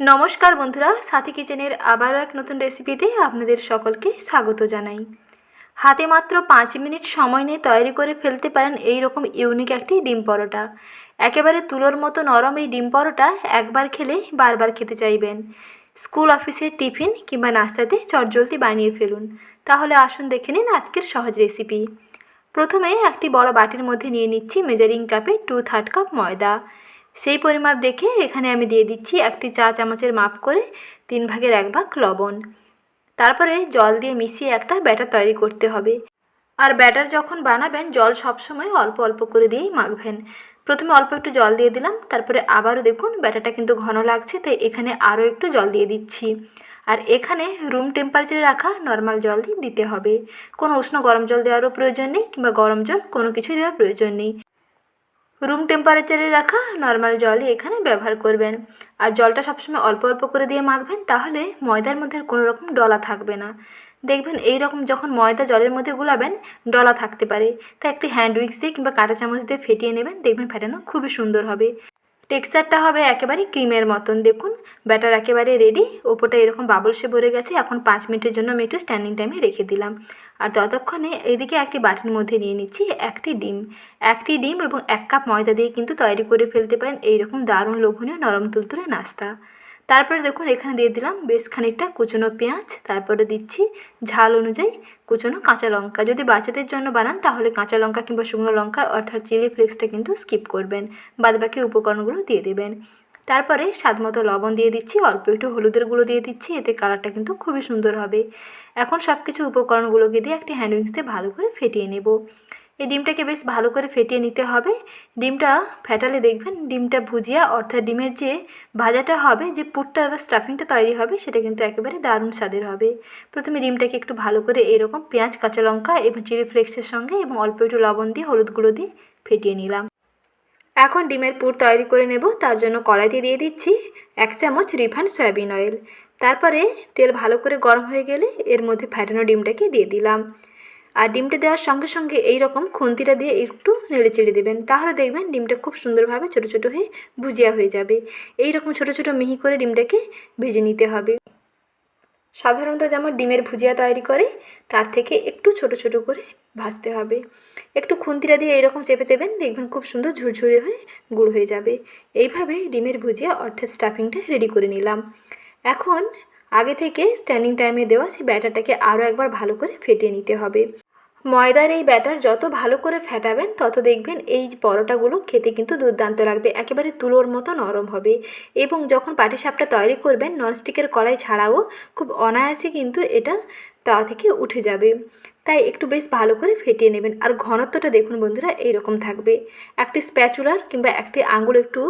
নমস্কার বন্ধুরা, সাথী কিচেনের আবারও এক নতুন রেসিপিতে আপনাদের সকলকে স্বাগত জানাই। হাতে মাত্র 5 মিনিট সময় নিয়ে তৈরি করে ফেলতে পারেন এই রকম ইউনিক একটি ডিম পরোটা। একেবারে তুলোর মতো নরম এই ডিম পরোটা একবার খেলে বারবার খেতে চাইবেন। স্কুল, অফিসের টিফিন কিংবা নাস্তাতে চটজলদি বানিয়ে ফেলুন। তাহলে আসুন দেখে নিন আজকের সহজ রেসিপি। প্রথমে একটি বড় বাটির মধ্যে নিয়ে নিচ্ছি মেজারিং কাপে 2/3 কাপ ময়দা। সেই পরিমাপ দেখে এখানে আমি দিয়ে দিচ্ছি একটি চা চামচের মাপ করে 3 ভাগের 1 ভাগ লবণ। তারপরে জল দিয়ে মিশিয়ে একটা ব্যাটার তৈরি করতে হবে। আর ব্যাটার যখন বানাবেন জল সবসময় অল্প অল্প করে দিয়েই মাখবেন। প্রথমে অল্প একটু জল দিয়ে দিলাম, তারপরে আবারও দেখুন ব্যাটারটা কিন্তু ঘন লাগছে, তাই এখানে আরও একটু জল দিয়ে দিচ্ছি। আর এখানে রুম টেম্পারেচারে রাখা নর্মাল জল দিতে হবে। কোনো উষ্ণ গরম জল দেওয়ারও প্রয়োজন নেই কিংবা গরম জল কোনো কিছুই দেওয়ার প্রয়োজন নেই। রুম টেম্পারেচারে রাখা নর্মাল জলই এখানে ব্যবহার করবেন। আর জলটা সবসময় অল্প অল্প করে দিয়ে মাখবেন, তাহলে ময়দার মধ্যে কোনো রকম ডলা থাকবে না। দেখবেন এই রকম যখন ময়দা জলের মধ্যে গুলাবেন ডলা থাকতে পারে, তাই একটি হ্যান্ড উইক্স দিয়ে কিংবা কাঁটা চামচ দিয়ে ফেটিয়ে নেবেন, দেখবেন ফেটানো খুবই সুন্দর হবে। টেক্সচারটা হবে একেবারে ক্রিমের মতন। দেখুন ব্যাটার একেবারে রেডি, ওপরটা এরকম বাবলসে ভরে গেছে। এখন 5 মিনিটের জন্য আমি একটু স্ট্যান্ডিং টাইমে রেখে দিলাম। আর ততক্ষণে এইদিকে একটি বাটির মধ্যে নিয়ে নিচ্ছি একটি ডিম এবং 1 কাপ ময়দা দিয়ে কিন্তু তৈরি করে ফেলতে পারেন এইরকম দারুণ লোভনীয় নরম তুলতুলে নাস্তা। তারপরে দেখুন এখানে দিয়ে দিলাম বেশ খানিকটা কুচনো পেঁয়াজ, তারপরে দিচ্ছি ঝাল অনুযায়ী কুচনো কাঁচা লঙ্কা। যদি বাচ্চাদের জন্য বানান তাহলে কাঁচা লঙ্কা কিংবা শুকনো লঙ্কা অর্থাৎ চিলি ফ্লেক্সটা কিন্তু স্কিপ করবেন, বাদবাকি উপকরণগুলো দিয়ে দেবেন। তারপরে স্বাদমতো লবণ দিয়ে দিচ্ছি, অল্প একটু হলুদের গুঁড়ো দিয়ে দিচ্ছি, এতে কালারটা কিন্তু খুবই সুন্দর হবে। এখন সব কিছু উপকরণগুলোকে দিয়ে একটি হ্যান্ড উইক্স দিয়ে ভালো করে ফেটিয়ে নেব। এই ডিমটাকে বেশ ভালো করে ফেটিয়ে নিতে হবে। ডিমটা ফেটালে দেখবেন ডিমটা ভুজিয়া অর্থাৎ ডিমের যে ভাজাটা হবে, যে পুরটা বা স্টাফিংটা তৈরি হবে, সেটা কিন্তু একেবারে দারুণ স্বাদের হবে। প্রথমে ডিমটাকে একটু ভালো করে এরকম পেঁয়াজ, কাঁচা লঙ্কা এবং চিলি ফ্লেক্সের সঙ্গে এবং অল্প একটু লবণ দিয়ে হলুদ গুঁড়ো দিয়ে ফেটিয়ে নিলাম। এখন ডিমের পুর তৈরি করে নেব। তার জন্য কড়াইতে দিয়ে দিচ্ছি 1 চামচ রিফাইন্ড সয়াবিন অয়েল। তারপরে তেল ভালো করে গরম হয়ে গেলে এর মধ্যে ফেটানো ডিমটাকে দিয়ে দিলাম। আর ডিমটা দেওয়ার সঙ্গে সঙ্গে এই রকম খুন্তিটা দিয়ে একটু নেড়ে চেড়ে দেবেন, তাহলে দেখবেন ডিমটা খুব সুন্দরভাবে ছোটো ছোটো হয়ে ভুজিয়া হয়ে যাবে। এই রকম ছোটো ছোটো মিহি করে ডিমটাকে ভেজে নিতে হবে। সাধারণত যেমন ডিমের ভুজিয়া তৈরি করে তার থেকে একটু ছোট ছোট করে ভাজতে হবে। একটু খুন্তিটা দিয়ে এরকম চেপে দেবেন, দেখবেন খুব সুন্দর ঝুরঝুরে হয়ে গুঁড়ো হয়ে যাবে। এইভাবে ডিমের ভুজিয়া অর্থাৎ স্টাফিংটা রেডি করে নিলাম। এখন আগে থেকে স্ট্যান্ডিং টাইমে দেওয়া সেই ব্যাটারটাকে আরও একবার ভালো করে ফেটিয়ে নিতে হবে। ময়দার এই ব্যাটার যত ভালো করে ফেটাবেন তত দেখবেন এই পরোটাগুলো খেতে কিন্তু দুর্দান্ত লাগবে, একেবারে তুলোর মতো নরম হবে। এবং যখন পাটিসাপটা তৈরি করবেন ননস্টিকের কড়াই ছাড়াও খুব অনায়াসে কিন্তু এটা তাওয়া থেকে উঠে যাবে। তাই একটু বেশ ভালো করে ফেটিয়ে নেবেন। আর ঘনত্বটা দেখুন বন্ধুরা এইরকম থাকবে। একটি স্প্যাচুলার কিংবা একটি আঙুল একটু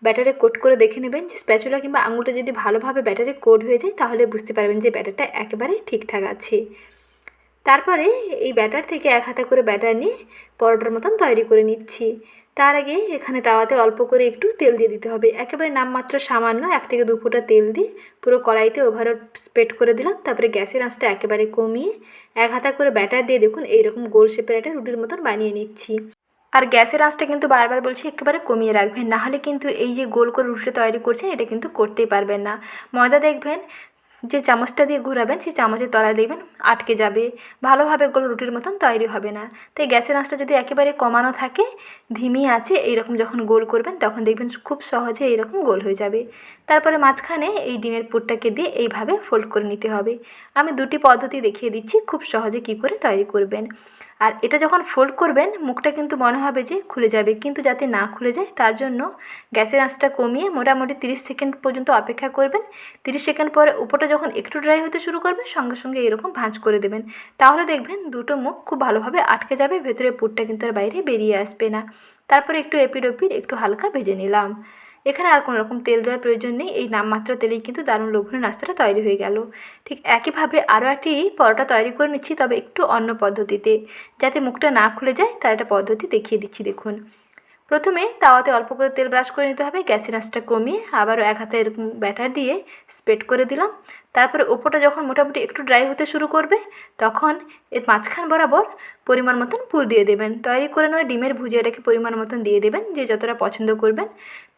ব্যাটারে কোট করে দেখে নেবেন, যে স্প্যাচুলা কিংবা আঙুলটা যদি ভালোভাবে ব্যাটারে কোট হয়ে যায় তাহলে বুঝতে পারবেন যে ব্যাটারটা একেবারে ঠিকঠাক আছে। তারপরে এই ব্যাটার থেকে 1 হাতা করে ব্যাটার নিয়ে পরোটার মতন তৈরি করে নিচ্ছি। তার আগে এখানে তাওয়াতে অল্প করে একটু তেল দিয়ে দিতে হবে, একেবারে নামমাত্র সামান্য 1 থেকে 2 ফোঁটা তেল দিয়ে পুরো কড়াইতে ওভারঅল স্প্রেড করে দিলাম। তারপরে গ্যাসের আঁচটা একেবারে কমিয়ে 1 হাতা করে ব্যাটার দিয়ে দেখুন এইরকম গোল শেপের একটা রুটির মতন বানিয়ে নিচ্ছি। আর গ্যাসের আঁচটা কিন্তু বারবার বলছি একেবারে কমিয়ে রাখবেন, নাহলে কিন্তু এই যে গোল করে রুটিটা তৈরি করছেন এটা কিন্তু করতেই পারবেন না। ময়দা দেখবেন যে চামচটা দিয়ে ঘোরাবেন সেই চামচের তলায় দেখবেন আটকে যাবে, ভালোভাবে গোল রুটির মতন তৈরি হবে না। তাই গ্যাসের আঁচটা যদি একেবারে কমানো থাকে, ধিমি আছে এইরকম যখন গোল করবেন তখন দেখবেন খুব সহজে এইরকম গোল হয়ে যাবে। তারপরে মাঝখানে এই ডিমের পুরটাকে দিয়ে এইভাবে ফোল্ড করে নিতে হবে। আমি 2টি পদ্ধতি দেখিয়ে দিচ্ছি খুব সহজে কী করে তৈরি করবেন। আর এটা যখন ফোল্ড করবেন মুখটা কিন্তু মনে হবে যে খুলে যাবে, কিন্তু যাতে না খুলে যায় তার জন্য গ্যাসের আঁচটা কমিয়ে মোটামুটি 30 সেকেন্ড পর্যন্ত অপেক্ষা করবেন। 30 সেকেন্ড পরে উপরটা যখন একটু ড্রাই হতে শুরু করবে সঙ্গে সঙ্গে এরকম ভাঁজ করে দেবেন, তাহলে দেখবেন দুটো মুখ খুব ভালোভাবে আটকে যাবে, ভেতরে পুরটা কিন্তু আর বাইরে বেরিয়ে আসবে না। তারপরে একটু এপিড ওপিড একটু হালকা ভেজে নিলাম। এখানে আর কোনো রকম তেল দেওয়ার প্রয়োজন নেই, এই নামমাত্র তেলেই কিন্তু দারুণ লোভনীয় নাস্তাটা তৈরি হয়ে গেল। ঠিক একইভাবে আরও একটি পরোটা তৈরি করে নিচ্ছি, তবে একটু অন্য পদ্ধতিতে, যাতে মুখটা না খুলে যায় তার একটা পদ্ধতি দেখিয়ে দিচ্ছি দেখুন। প্রথমে তাওয়াতে অল্প করে তেল ব্রাশ করে নিতে হবে, গ্যাসের আঁচটা কমিয়ে আবারও 1 হাতে এরকম ব্যাটার দিয়ে স্প্রেড করে দিলাম। তারপরে ওপরটা যখন মোটামুটি একটু ড্রাই হতে শুরু করবে তখন এর মাঝখান বরাবর পরিমাণ মতন পুর দিয়ে দেবেন। তৈরি করে নেওয়া ডিমের ভুজিয়াটাকে পরিমাণ মতন দিয়ে দেবেন, যে যতটা পছন্দ করবেন।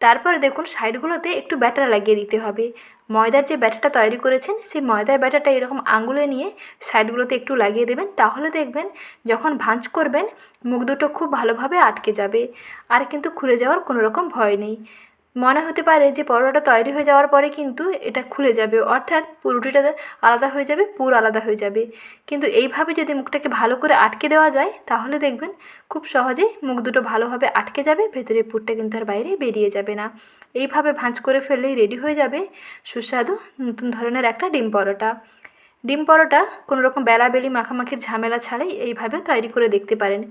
তারপরে দেখুন সাইডগুলোতে একটু ব্যাটার লাগিয়ে দিতে হবে। ময়দার যে ব্যাটারটা তৈরি করেছেন সেই ময়দার ব্যাটারটা এরকম আঙুলে নিয়ে সাইডগুলোতে একটু লাগিয়ে দেবেন, তাহলে দেখবেন যখন ভাঁজ করবেন মুখ দুটো খুব ভালোভাবে আটকে যাবে, আর কিন্তু খুলে যাওয়ার কোনো রকম ভয় নেই। মনে হতে পারে যে পরোটাটা তৈরি হয়ে যাওয়ার পরে কিন্তু এটা খুলে যাবে, অর্থাৎ পুরুটিটা আলাদা হয়ে যাবে, পুর আলাদা হয়ে যাবে। কিন্তু এইভাবে যদি মুখটাকে ভালো করে আটকে দেওয়া যায় তাহলে দেখবেন খুব সহজেই মুখ দুটো ভালোভাবে আটকে যাবে, ভেতরের পুরটা কিন্তু আর বাইরে বেরিয়ে যাবে না। এইভাবে ভাঁজ করে ফেললেই রেডি হয়ে যাবে সুস্বাদু নতুন ধরনের একটা ডিম পরোটা। ডিম পরোটা কোনো রকম বেলাবেলি মাখামাখির ঝামেলা ছাড়াই এইভাবে তৈরি করে দেখতে পারেন।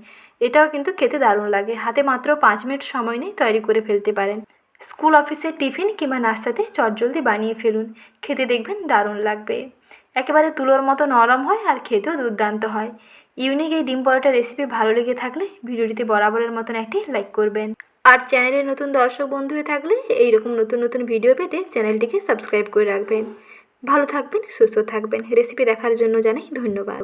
এটাও কিন্তু খেতে দারুণ লাগে। হাতে মাত্র 5 মিনিট সময় নিয়ে তৈরি করে ফেলতে পারেন। স্কুল অফিসের টিফিন কিংবা নাস্তাতে চটজলদি বানিয়ে ফেলুন, খেতে দেখবেন দারুণ লাগবে। একেবারে তুলোর মতো নরম হয় আর খেতেও দুর্দান্ত হয়। ইউনিক এই ডিম পরোটা রেসিপি ভালো লেগে থাকলে ভিডিওটিতে বরাবরের মতন একটি লাইক করবেন। আর চ্যানেলে নতুন দর্শক বন্ধু হয়ে থাকলে এইরকম নতুন নতুন ভিডিও পেতে চ্যানেলটিকে সাবস্ক্রাইব করে রাখবেন। ভালো থাকবেন, সুস্থ থাকবেন। রেসিপি দেখার জন্য জানাই ধন্যবাদ।